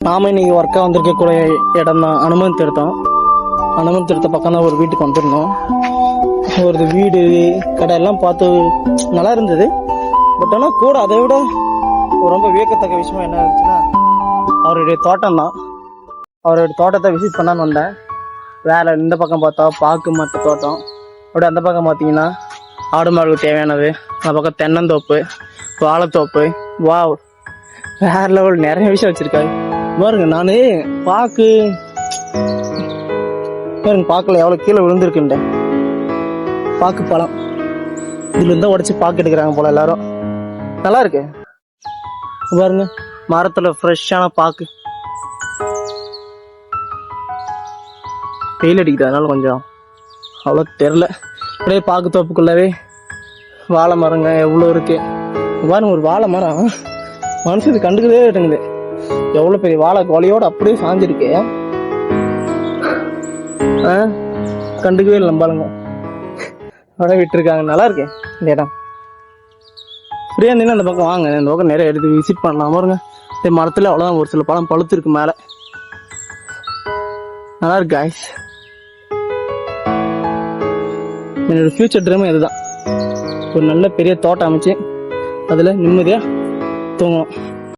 நாம இன்னைக்கு ஒர்க்காக வந்திருக்கக்கூடிய இடம் தான் அனுமன் திருத்தம். அனுமன் திருத்த பக்கம் தான் ஒரு வீட்டுக்கு வந்துருந்தோம். ஒரு வீடு கடை எல்லாம் பார்த்து நல்லா இருந்தது. பட் ஆனால் கூட அதை விட ரொம்ப வியக்கத்தக்க விஷயமா என்ன இருந்துச்சுன்னா அவருடைய தோட்டம் தான். அவருடைய தோட்டத்தை விசிட் பண்ணான்னு வந்தேன். வேற இந்த பக்கம் பார்த்தா பாக்கு மட்ட தோட்டம், அப்படியே அந்த பக்கம் பார்த்தீங்கன்னா ஆடு மாடுக்கு தேவையானது, அந்த பக்கம் தென்னந்தோப்பு, வாழைத்தோப்பு, வா வேற லெவல் நிறைய விஷயம் வச்சிருக்காரு பாருங்க. நானு பாக்கு பாருங்க, பாக்கல எவ்வளவு கீழே விழுந்திருக்குண்டேன். பாக்கு பழம் இதுல இருந்தா உடச்சி பாக்கு எடுக்கிறாங்க போல எல்லாரும். நல்லா இருக்கு பாருங்க, மரத்துல ஃப்ரெஷ்ஷான பாக்கு. வெயில் அடிக்குது அதனால கொஞ்சம் அவ்வளோ தெரில. அப்படியே பாக்கு தோப்புக்குள்ளவே வாழை மரங்க எவ்வளோ இருக்கு பாருங்க. ஒரு வாழை மரம் மனுஷனுக்கு கண்டுக்கவே இருக்குங்குது. எவ்வளோ பெரிய வாழை கொலையோடு அப்படியே சாஞ்சிருக்கு. கண்டுக்கவே இல்லை நம்பாளுங்க. அப்படியே விட்டுருக்காங்க. நல்லா இருக்கு இந்த இடம். ஃப்ரீயாக இருந்தீங்கன்னா அந்த பக்கம் வாங்க, இந்த பக்கம் நிறைய எடுத்து விசிட் பண்ணலாம் பாருங்க. இந்த மரத்தில் அவ்வளோதான் ஒரு சில பழம் பழுத்துருக்கு மேலே. நல்லா இருக்கு காய்ஸ். என்னோட ஃபியூச்சர் ட்ரீம் இதுதான், ஒரு நல்ல பெரிய தோட்டம் அமைச்சு அதில் நிம்மதியாக தூங்கணும்.